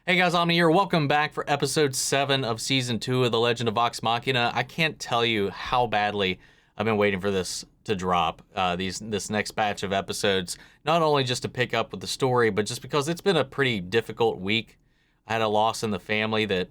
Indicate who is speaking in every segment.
Speaker 1: Hey guys, Omni here. Welcome back for episode 7 of season 2 of The Legend of VOX MACHINA. I can't tell you how badly I've been waiting for this to drop, this next batch of episodes. Not only just to pick up with the story, but just because it's been a pretty difficult week. I had a loss in the family that,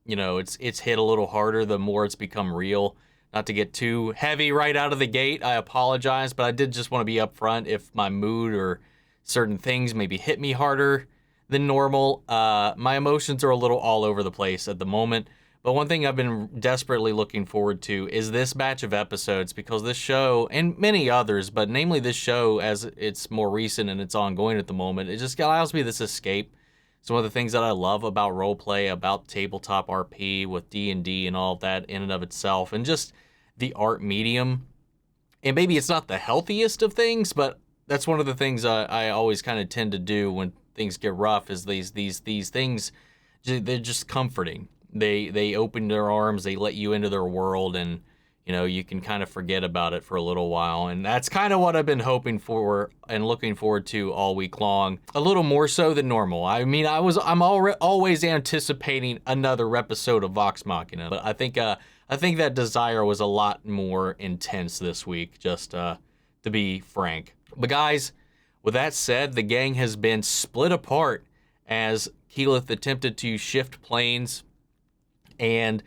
Speaker 1: you know, it's hit a little harder the more it's become real. Not to get too heavy right out of the gate, I apologize, but I did just want to be upfront if my mood or certain things maybe hit me harder than normal. My emotions are a little all over the place at the moment, but one thing I've been desperately looking forward to is this batch of episodes, because this show, and many others, but namely this show as it's more recent and it's ongoing at the moment, it just allows me this escape. It's one of the things that I love about roleplay, about tabletop RP with D&D and all of that in and of itself, and just the art medium. And maybe it's not the healthiest of things, but that's one of the things I always kind of tend to do when things get rough, is these things, they're just comforting. They open their arms, they let you into their world, and you know, you can kind of forget about it for a little while. And that's kind of what I've been hoping for and looking forward to all week long, a little more so than normal. I mean, I'm always anticipating another episode of VOX MACHINA, but I think that desire was a lot more intense this week, just to be frank. But guys, with that said, the gang has been split apart as Keyleth attempted to shift planes, and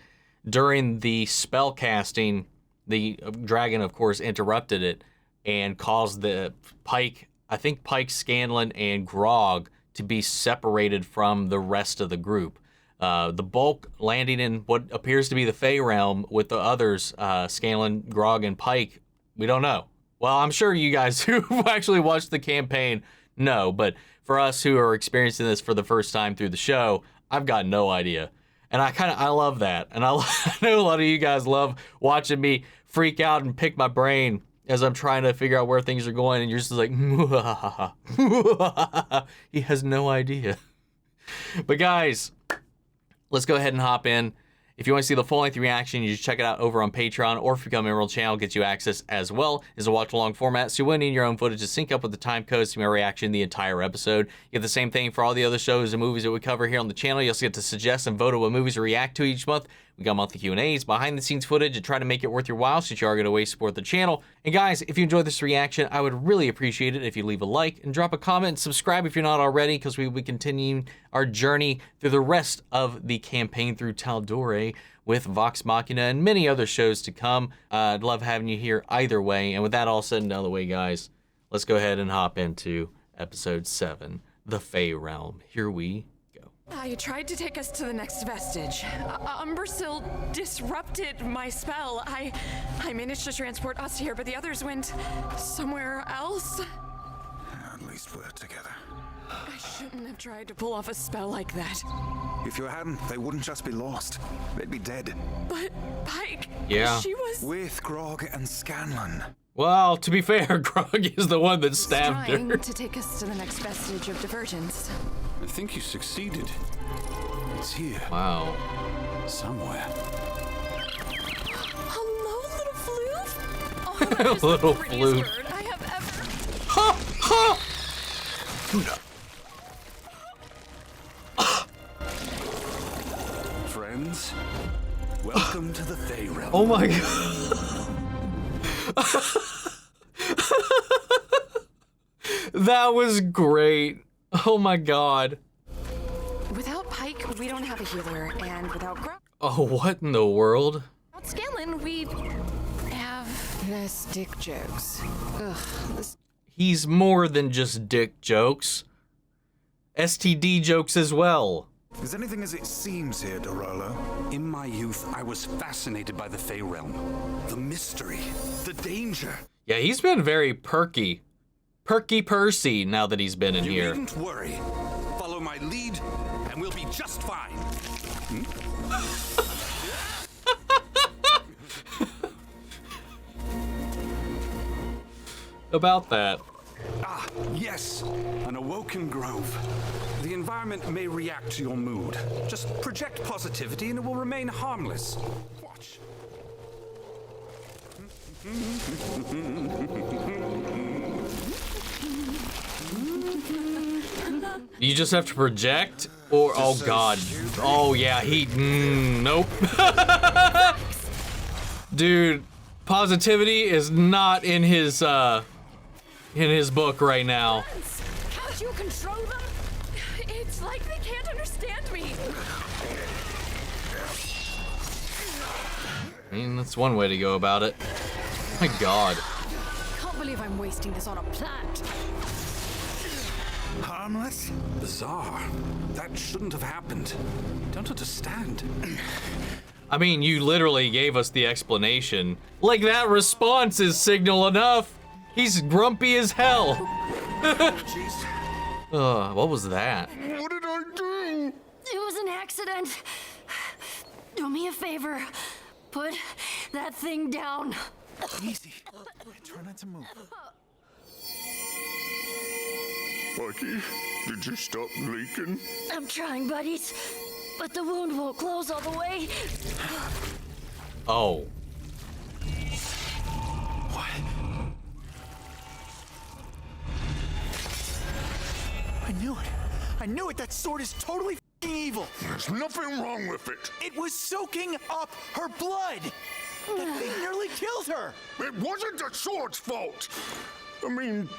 Speaker 1: during the spell casting, the dragon, of course, interrupted it and caused the Pike, I think Pike, Scanlan, and Grog to be separated from the rest of the group. The bulk landing in what appears to be the Fey Realm with the others, Scanlan, Grog, and Pike. We don't know. Well, I'm sure you guys who actually watched the campaign know, but for us who are experiencing this for the first time through the show, I've got no idea. And I love that. And I know a lot of you guys love watching me freak out and pick my brain as I'm trying to figure out where things are going, and you're just like, he has no idea. But guys, let's go ahead and hop in. If you want to see the full-length reaction, you just check it out over on Patreon, or if you become a Emerald channel, gets you access as well. It's a watch-along format, so you won't need your own footage to sync up with the time codes to my reaction the entire episode. You get the same thing for all the other shows and movies that we cover here on the channel. You also get to suggest and vote on what movies to react to each month. We got monthly Q&As, behind-the-scenes footage, and try to make it worth your while since you are going to always support the channel. And guys, if you enjoyed this reaction, I would really appreciate it if you leave a like and drop a comment and subscribe if you're not already, because we will be continuing our journey through the rest of the campaign through Tal'Dorei with VOX MACHINA and many other shows to come. I'd love having you here either way. And with that all said and out of the way, guys, let's go ahead and hop into episode 7, the Fey Realm. Here we go.
Speaker 2: You tried to take us to the next vestige. Umbrasyl disrupted my spell. I managed to transport us here, but the others went somewhere else.
Speaker 3: At least we're together.
Speaker 2: I shouldn't have tried to pull off a spell like that.
Speaker 3: If you hadn't, they wouldn't just be lost. They'd be dead.
Speaker 2: But Pike,
Speaker 1: Yeah.
Speaker 2: she was
Speaker 3: With Grog and Scanlan.
Speaker 1: Well, to be fair, Grog is the one that stabbed
Speaker 2: trying
Speaker 1: her.
Speaker 2: to take us to the next vestige of divergence.
Speaker 4: I think you succeeded.
Speaker 3: It's here.
Speaker 1: Wow.
Speaker 4: Somewhere.
Speaker 2: Hello, little floof. Oh, that is
Speaker 1: Little
Speaker 2: the prettiest
Speaker 1: floof.
Speaker 2: bird I have ever.
Speaker 1: Ha! Ha!
Speaker 4: Friends, welcome to the Fey Realm.
Speaker 1: Oh my god. That was great. Oh my god.
Speaker 2: Without Pike, we don't have a healer, and without Grog,
Speaker 1: Oh, what in the world?
Speaker 2: without Scanlan, we have less dick jokes. Ugh, this.
Speaker 1: He's more than just dick jokes. STD jokes as well.
Speaker 3: Is anything as it seems here, Dorolo?
Speaker 4: In my youth, I was fascinated by the Fey Realm. The mystery, the danger.
Speaker 1: Yeah, he's been very perky. Perky Percy now that he's been in
Speaker 4: You
Speaker 1: here.
Speaker 4: needn't worry. Follow my lead, and we'll be just fine.
Speaker 1: About that.
Speaker 4: Ah, yes, an awoken grove. The environment may react to your mood. Just project positivity and it will remain harmless. Watch.
Speaker 1: You just have to project, or oh god, oh yeah, nope. Dude, positivity is not in his book right now.
Speaker 2: Can't you control them? It's like they can't understand me.
Speaker 1: I mean, that's one way to go about it. My god.
Speaker 2: Can't believe I'm wasting this on a plant.
Speaker 3: Harmless?
Speaker 4: Bizarre. That shouldn't have happened. Don't understand.
Speaker 1: I mean, you literally gave us the explanation. Like, that response is signal enough. He's grumpy as hell.
Speaker 3: Jeez.
Speaker 1: What was that?
Speaker 3: What did I do?
Speaker 5: It was an accident. Do me a favor. Put that thing down.
Speaker 3: Easy. Try not to move. Bucky, did you stop leaking?
Speaker 5: I'm trying, buddies. But the wound won't close all the way.
Speaker 1: Oh.
Speaker 3: What? I knew it. I knew it. That sword is totally f***ing evil. There's nothing wrong with it. It was soaking up her blood. That thing nearly killed her. It wasn't the sword's fault. I mean,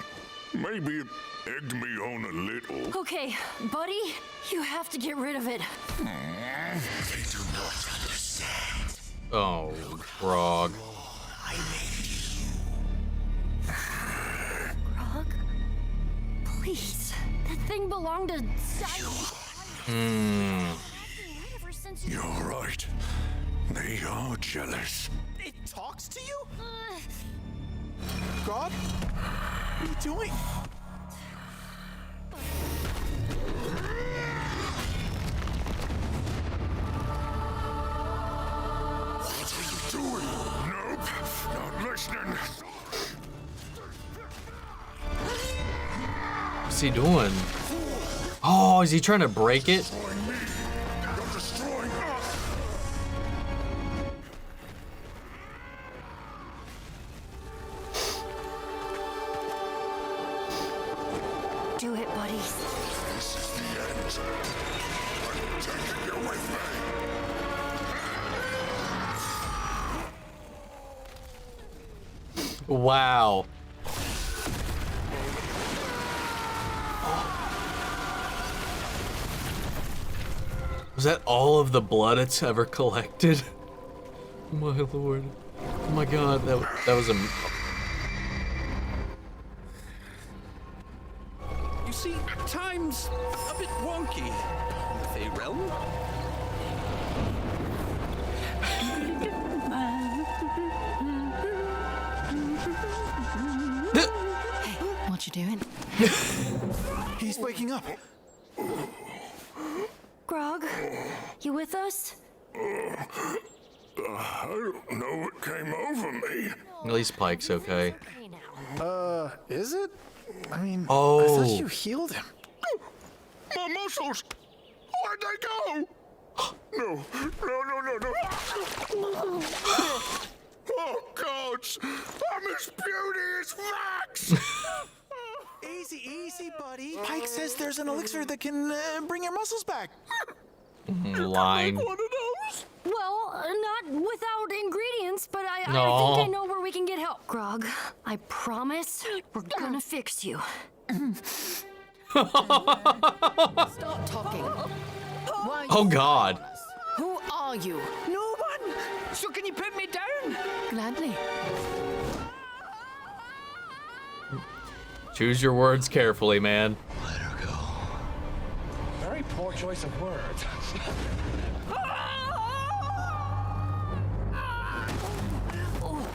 Speaker 3: maybe it egged me on a little.
Speaker 5: Okay, buddy, you have to get rid of it.
Speaker 3: They do not understand.
Speaker 1: Oh, Grog.
Speaker 3: I made you.
Speaker 5: Grog? Please. That thing belonged to
Speaker 3: You're right. They are jealous. It talks to you? Grog? What are you doing? What are you doing? Nope, not listening.
Speaker 1: What's he doing? Oh, is he trying to break it?
Speaker 3: Destroying me. You're destroying us.
Speaker 5: Do it, buddies.
Speaker 3: This is the end. I'm taking you with me.
Speaker 1: Wow. Was that all of the blood it's ever collected? My lord. Oh my god, that was a...
Speaker 4: You see, time's a bit wonky in the Fey Realm.
Speaker 5: What you doing?
Speaker 3: He's waking up.
Speaker 5: Grog, you with us?
Speaker 3: I don't know what came over me.
Speaker 1: At least Pike's okay.
Speaker 3: Is it? I mean,
Speaker 1: Oh.
Speaker 3: I thought you healed him. My muscles! Where'd they go? No. Oh, gods! I'm as beauty as Max! Easy, buddy. Pike says there's an elixir that can bring your muscles back.
Speaker 1: Line.
Speaker 3: One of those?
Speaker 5: Well, not without ingredients, but I
Speaker 1: No.
Speaker 5: think I know where we can get help. Grog, I promise we're gonna fix you.
Speaker 2: Stop talking. Why
Speaker 1: Oh god.
Speaker 2: Who are you?
Speaker 6: No one! So can you put me down?
Speaker 2: Gladly.
Speaker 1: Choose your words carefully, man.
Speaker 3: Let her go.
Speaker 6: Very poor choice of words.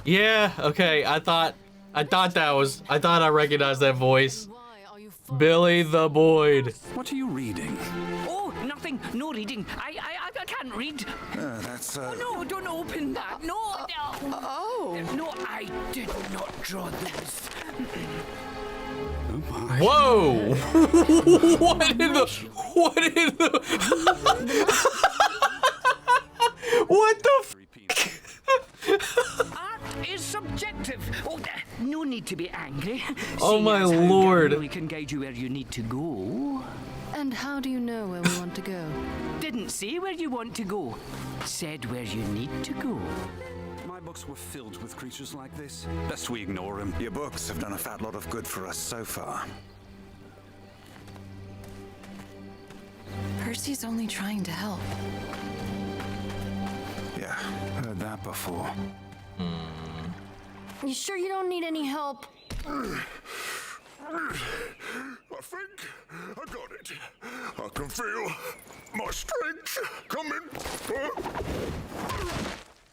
Speaker 1: Yeah, okay, I thought I recognized that voice.
Speaker 2: Why are you
Speaker 1: Billy the Boyd.
Speaker 4: What are you reading?
Speaker 6: Oh, nothing. No reading. I can't read.
Speaker 3: That's,
Speaker 6: No, don't open that. No. No, I did not draw this.
Speaker 1: Whoa! What in the what the
Speaker 6: Art is subjective. Oh, no need to be angry.
Speaker 1: Oh,
Speaker 6: Seeing
Speaker 1: my
Speaker 6: as how
Speaker 1: lord.
Speaker 6: We can guide you where you need to go.
Speaker 7: And how do you know where we want to go?
Speaker 6: Didn't say where you want to go. Said where you need to go.
Speaker 4: My books were filled with creatures like this. Best we ignore him.
Speaker 3: Your books have done a fat lot of good for us so far.
Speaker 2: Percy's only trying to help.
Speaker 3: Yeah, heard that before.
Speaker 5: You sure you don't need any help?
Speaker 8: I think I got it. I can feel my strength coming.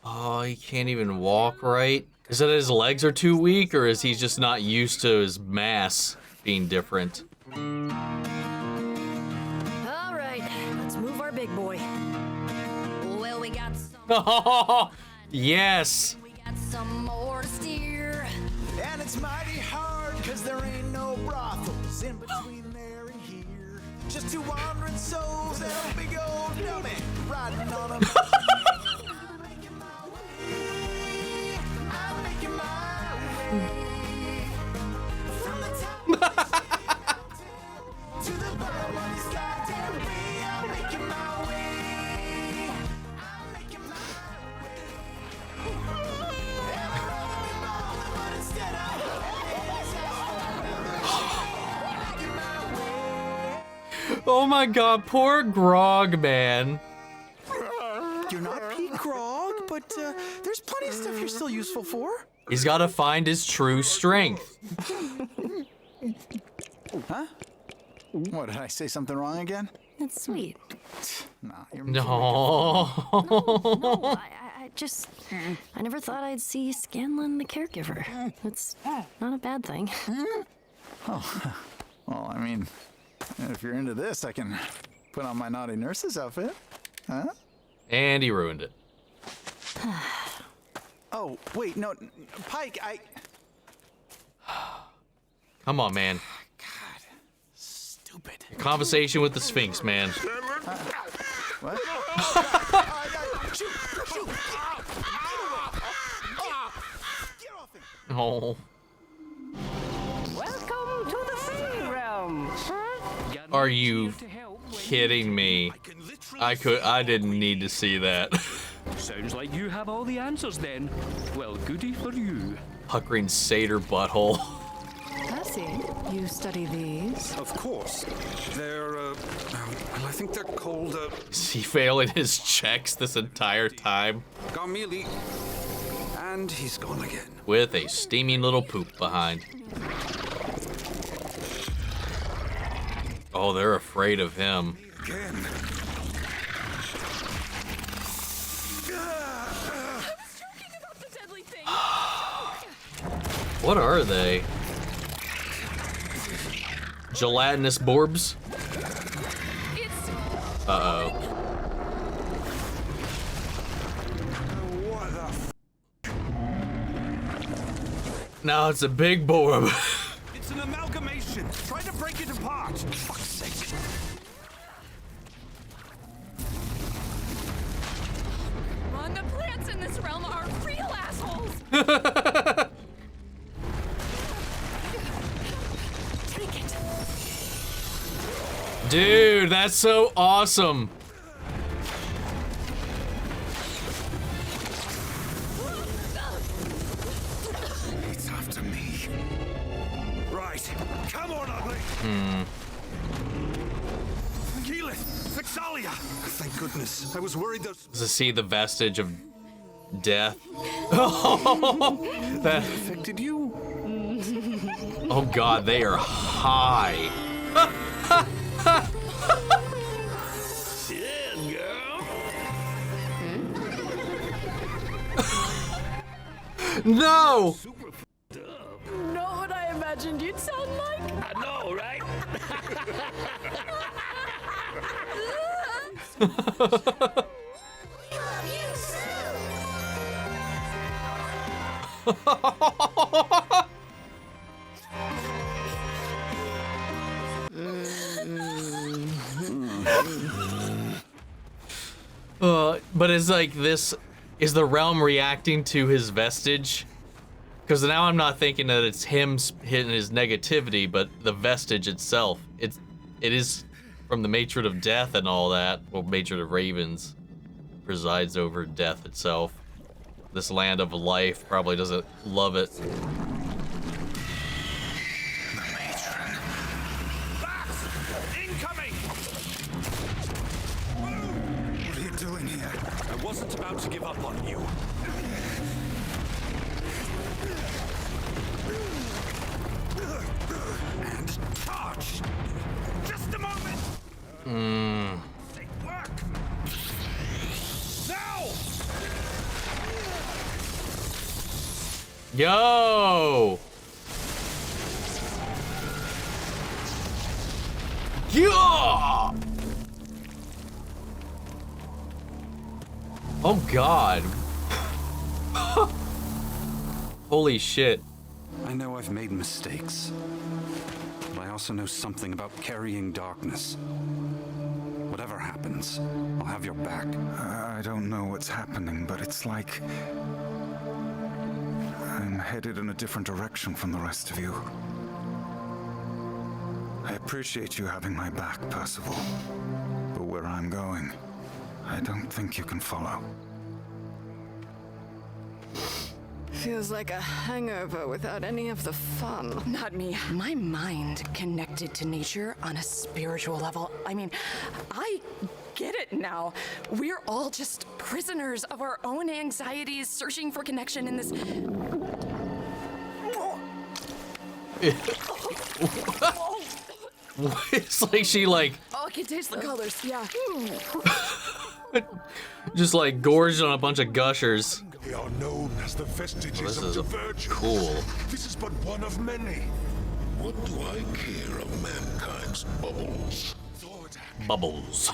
Speaker 1: Oh, he can't even walk right. Is it his legs are too weak, or is he just not used to his mass being different?
Speaker 5: All right, let's move our big boy. Well, we got some.
Speaker 1: Oh, yes.
Speaker 5: We got some more to steer.
Speaker 3: And it's mighty hard, cause there ain't no brothels in between there and here. Just two wandering souls that'll be old dummy riding on a I'm making my way. I'm making my way. From the top to the bottom of this goddamn way. I'm making my way. I'm making my way. And I'm rolling, but instead I'm making my way.
Speaker 1: Oh my god, poor Grog, man.
Speaker 3: You're not Pete Grog, but there's plenty of stuff you're still useful for.
Speaker 1: He's got to find his true strength.
Speaker 3: Huh? What, did I say something wrong again?
Speaker 5: That's sweet.
Speaker 3: No, you're
Speaker 1: No.
Speaker 5: No, I just, I never thought I'd see Scanlan the caregiver. It's not a bad thing.
Speaker 3: Well, I mean, if you're into this, I can put on my naughty nurse's outfit. Huh?
Speaker 1: And he ruined it.
Speaker 3: Oh, wait, no, Pike,
Speaker 1: Come on, man.
Speaker 3: God, stupid.
Speaker 1: Conversation with the Sphinx, man.
Speaker 3: What? Shoot! Shoot! Get off him!
Speaker 1: Oh.
Speaker 6: Welcome to the Fey Realm.
Speaker 1: Are you kidding me? I didn't need to see that.
Speaker 6: Sounds like you have all the answers then. Well, goody for you.
Speaker 1: Puckering satyr butthole.
Speaker 7: Percy, you study these?
Speaker 4: Of course. They're, well, I think they're called,
Speaker 1: Is he failing his checks this entire time?
Speaker 4: Garmili. And he's gone again.
Speaker 1: With a steaming little poop behind. Oh, they're afraid of him.
Speaker 4: Again.
Speaker 1: What are they? Gelatinous borbs? Uh-oh.
Speaker 4: What the
Speaker 1: No, it's a big borb.
Speaker 4: It's an amalgamation. Try to break it apart. Fuck's sake.
Speaker 2: Ron, the plants in this realm are real assholes. Take it.
Speaker 1: Dude, that's so awesome.
Speaker 4: It's after me. Right. Come on, ugly. Keyleth, Vexalia. Thank goodness. I was worried those.
Speaker 1: To see the vestige of death. That,
Speaker 3: Affected you?
Speaker 1: oh god, they are high.
Speaker 6: Yeah, girl.
Speaker 1: No!
Speaker 2: Not what I imagined you'd sound like.
Speaker 6: I know, right?
Speaker 1: But it's like this, is the realm reacting to his vestige? Because now I'm not thinking that it's him hitting his negativity, but the vestige itself. It is from the matron of death and all that. Well, matron of ravens presides over death itself. This land of life probably doesn't love it.
Speaker 3: The matron.
Speaker 4: Vax! Incoming!
Speaker 3: What are you doing here?
Speaker 4: I wasn't about to give up on you. And charge! Just a moment! They work! Now!
Speaker 1: Yo! Yeah! Oh God. Holy shit.
Speaker 4: I know I've made mistakes, but I also know something about carrying darkness. Whatever happens, I'll have your back.
Speaker 3: I don't know what's happening, but it's like I'm headed in a different direction from the rest of you. I appreciate you having my back, Percival, but where I'm going, I don't think you can follow.
Speaker 7: Feels like a hangover without any of the fun.
Speaker 2: Not me. My mind connected to nature on a spiritual level. I mean, I get it now. We're all just prisoners of our own anxieties, searching for connection in this.
Speaker 1: It's like she like
Speaker 2: Oh, I can taste the colors. Yeah.
Speaker 1: just like gorged on a bunch of gushers.
Speaker 8: They are known as the Vestiges
Speaker 1: This
Speaker 8: of
Speaker 1: is
Speaker 8: Divergence.
Speaker 1: cool.
Speaker 8: This is but one of many. What do I care of mankind's bubbles?
Speaker 1: Bubbles.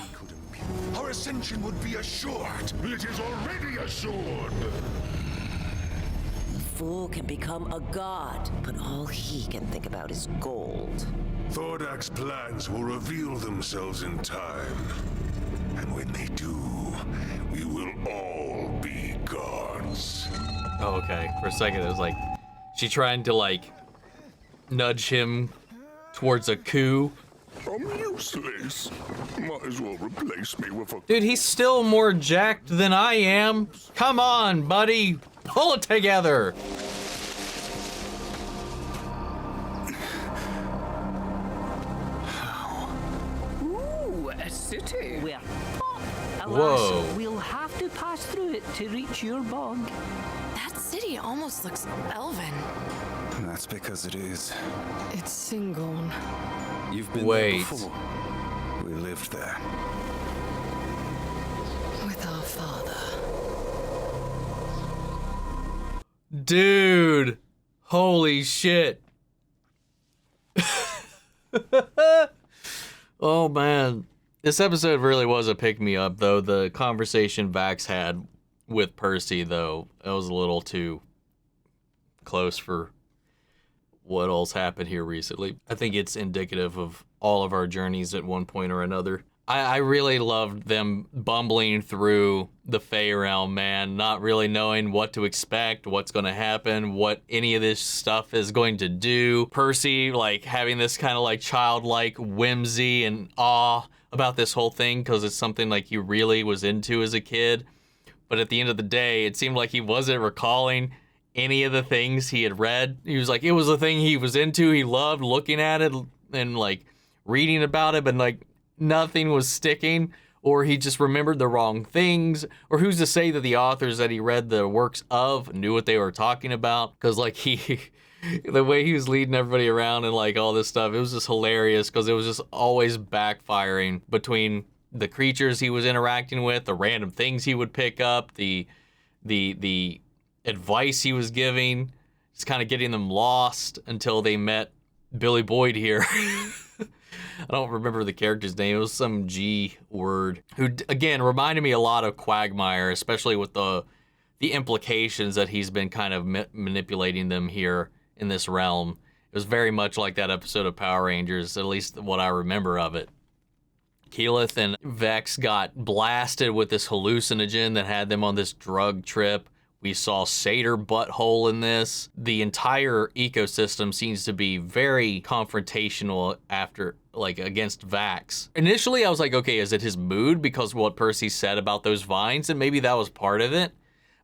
Speaker 8: Our ascension would be assured. It is already assured.
Speaker 9: A fool can become a god, but all he can think about is gold.
Speaker 8: Thordak's plans will reveal themselves in time. And when they do, we will all be gods.
Speaker 1: Oh, okay. For a second, it was like she trying to like nudge him towards a coup.
Speaker 8: I'm useless. Might as well replace me with a...
Speaker 1: Dude, he's still more jacked than I am. Come on, buddy. Pull it together.
Speaker 6: Ooh, a city.
Speaker 10: Well,
Speaker 1: Whoa.
Speaker 10: alas, we'll have to pass through it to reach your bog.
Speaker 2: That city almost looks elven.
Speaker 3: That's because it is.
Speaker 7: It's Singorn.
Speaker 4: You've been
Speaker 1: Wait.
Speaker 4: there before.
Speaker 3: We lived there.
Speaker 7: With our father.
Speaker 1: Dude. Holy shit. Oh, man. This episode really was a pick-me-up, though. The conversation Vax had with Percy, though, that was a little too close for what all's happened here recently. I think it's indicative of all of our journeys at one point or another. I really loved them bumbling through the Fey Realm, man, not really knowing what to expect, what's going to happen, what any of this stuff is going to do. Percy, like, having this kind of, like, childlike whimsy and awe about this whole thing because it's something, like, he really was into as a kid. But at the end of the day, it seemed like he wasn't recalling any of the things he had read. He was like, it was a thing he was into. He loved looking at it and, like, reading about it, but, like, nothing was sticking, or he just remembered the wrong things, or who's to say that the authors that he read the works of knew what they were talking about? Because, like, the way he was leading everybody around and, like, all this stuff, it was just hilarious because it was just always backfiring between the creatures he was interacting with, the random things he would pick up, the advice he was giving, just kind of getting them lost until they met Billy Boyd here. I don't remember the character's name. It was some G word, who, again, reminded me a lot of Quagmire, especially with the implications that he's been kind of manipulating them here in this realm. It was very much like that episode of Power Rangers, at least what I remember of it. Keyleth and Vex got blasted with this hallucinogen that had them on this drug trip. We saw Satyr butthole in this. The entire ecosystem seems to be very confrontational after, like against Vax. Initially, I was like, okay, is it his mood because of what Percy said about those vines? And maybe that was part of it.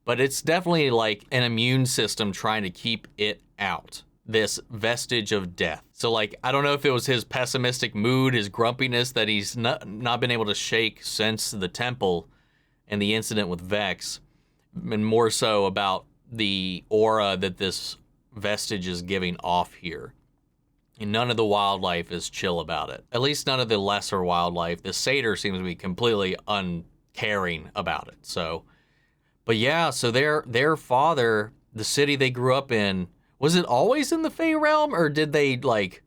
Speaker 1: But it's definitely like an immune system trying to keep it out. This vestige of death. So like, I don't know if it was his pessimistic mood, his grumpiness that he's not been able to shake since the temple and the incident with Vex, and more so about the aura that this vestige is giving off here. And none of the wildlife is chill about it. At least none of the lesser wildlife. The satyr seems to be completely uncaring about it. So, but yeah, so their father, the city they grew up in, was it always in the Fey Realm, or did they like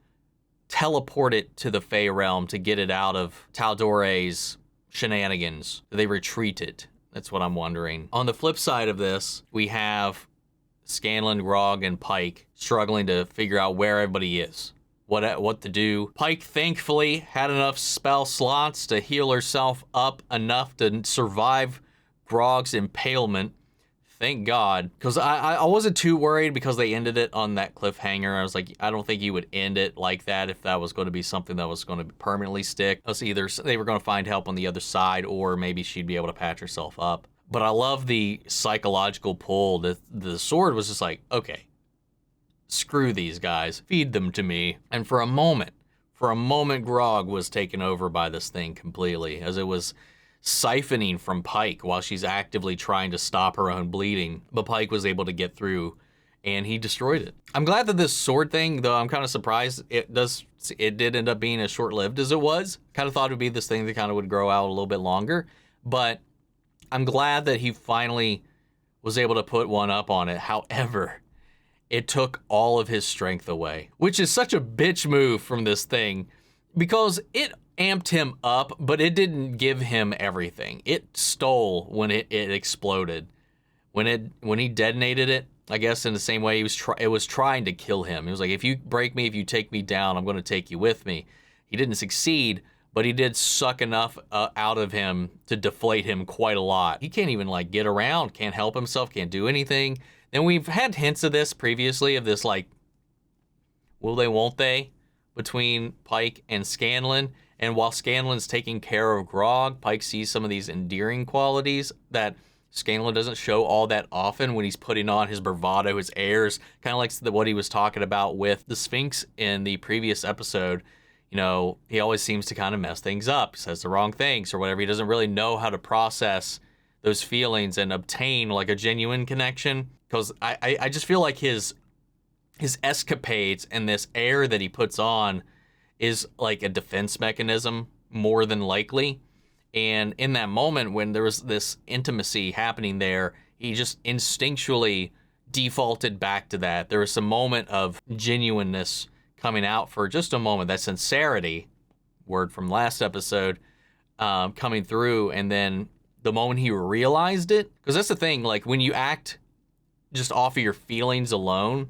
Speaker 1: teleport it to the Fey Realm to get it out of Tal'Dore's shenanigans? Did they retreat it? That's what I'm wondering. On the flip side of this, we have Scanlan, Grog, and Pike struggling to figure out where everybody is, what to do. Pike thankfully had enough spell slots to heal herself up enough to survive Grog's impalement. Thank God, because I wasn't too worried because they ended it on that cliffhanger. I was like, I don't think you would end it like that if that was going to be something that was going to permanently stick. It was either they were going to find help on the other side, or maybe she'd be able to patch herself up. But I love the psychological pull. The sword was just like, okay, screw these guys, feed them to me. And for a moment, Grog was taken over by this thing completely, as it was siphoning from Pike while she's actively trying to stop her own bleeding. But Pike was able to get through, and he destroyed it. I'm glad that this sword thing, though I'm kind of surprised it did end up being as short-lived as it was. Kind of thought it would be this thing that kind of would grow out a little bit longer, but I'm glad that he finally was able to put one up on it. However, it took all of his strength away, which is such a bitch move from this thing, because it amped him up, but it didn't give him everything. It stole when it exploded. When he detonated it, I guess in the same way it was trying to kill him. It was like, if you break me, if you take me down, I'm going to take you with me. He didn't succeed, but he did suck enough out of him to deflate him quite a lot. He can't even like get around, can't help himself, can't do anything. And we've had hints of this previously, of this like, will they, won't they, between Pike and Scanlan. And while Scanlan's taking care of Grog, Pike sees some of these endearing qualities that Scanlan doesn't show all that often when he's putting on his bravado, his airs, kind of like what he was talking about with the Sphinx in the previous episode. You know, he always seems to kind of mess things up, says the wrong things or whatever. He doesn't really know how to process those feelings and obtain like a genuine connection. Because I just feel like his escapades and this air that he puts on is like a defense mechanism, more than likely. And in that moment when there was this intimacy happening there, he just instinctually defaulted back to that. There was some moment of genuineness coming out for just a moment, that sincerity, word from last episode, coming through. And then the moment he realized it, because that's the thing, like when you act just off of your feelings alone,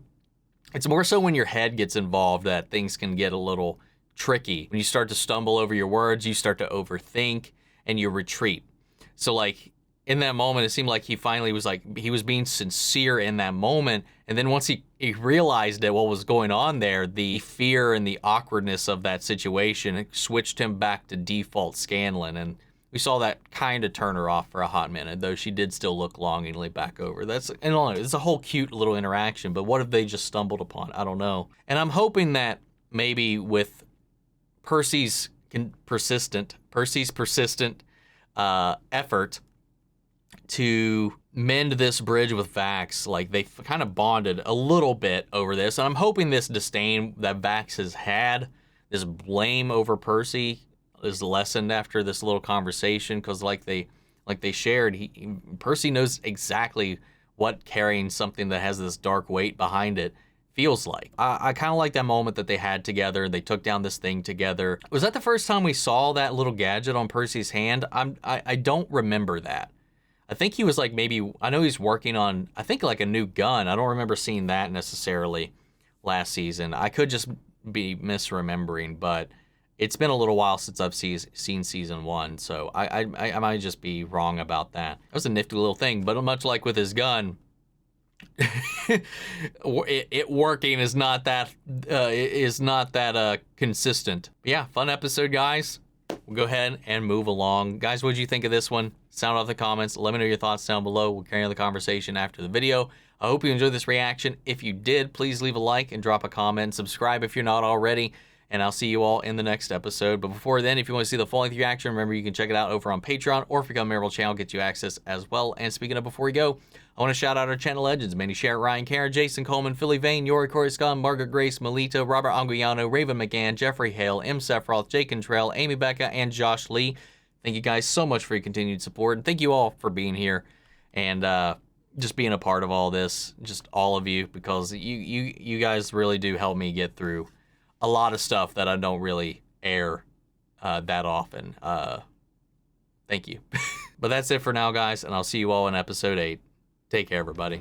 Speaker 1: it's more so when your head gets involved that things can get a little tricky. When you start to stumble over your words, you start to overthink and you retreat. So like in that moment, it seemed like he finally was like, he was being sincere in that moment. And then once he realized that what was going on there, the fear and the awkwardness of that situation, it switched him back to default Scanlan. And we saw that kind of turn her off for a hot minute, though she did still look longingly back over. It's a whole cute little interaction, but what if they just stumbled upon? I don't know. And I'm hoping that maybe with Percy's persistent effort to mend this bridge with Vax, like they kind of bonded a little bit over this. And I'm hoping this disdain that Vax has had, this blame over Percy, is lessened after this little conversation, because like they shared, Percy knows exactly what carrying something that has this dark weight behind it feels like. I kind of like that moment that they had together. They took down this thing together. Was that the first time we saw that little gadget on Percy's hand? I don't remember that. I think he was like, maybe, I know he's working on, I think like a new gun. I don't remember seeing that necessarily last season. I could just be misremembering, but it's been a little while since I've seen season 1, so I might just be wrong about that. That was a nifty little thing, but much like with his gun, it working is not that consistent. But yeah, fun episode, guys. We'll go ahead and move along. Guys, what did you think of this one? Sound off the comments. Let me know your thoughts down below. We'll carry on the conversation after the video. I hope you enjoyed this reaction. If you did, please leave a like and drop a comment. Subscribe if you're not already. And I'll see you all in the next episode. But before then, if you want to see the full-length reaction, remember you can check it out over on Patreon, or if you become a member of the channel, get you access as well. And speaking of before we go, I want to shout out our channel legends: Mandy Sherritt, Ryan Karen, Jason Coleman, Philly Vane, Yori Corey Scott, Margaret Grace, Melita, Robert Anguiano, Raven McGann, Jeffrey Hale, M. Sephiroth, Jake Cantrell, Amy Becca, and Josh Lee. Thank you guys so much for your continued support. And thank you all for being here and just being a part of all this, just all of you, because you guys really do help me get through a lot of stuff that I don't really air that often. Thank you. But that's it for now, guys, and I'll see you all in episode 8. Take care, everybody.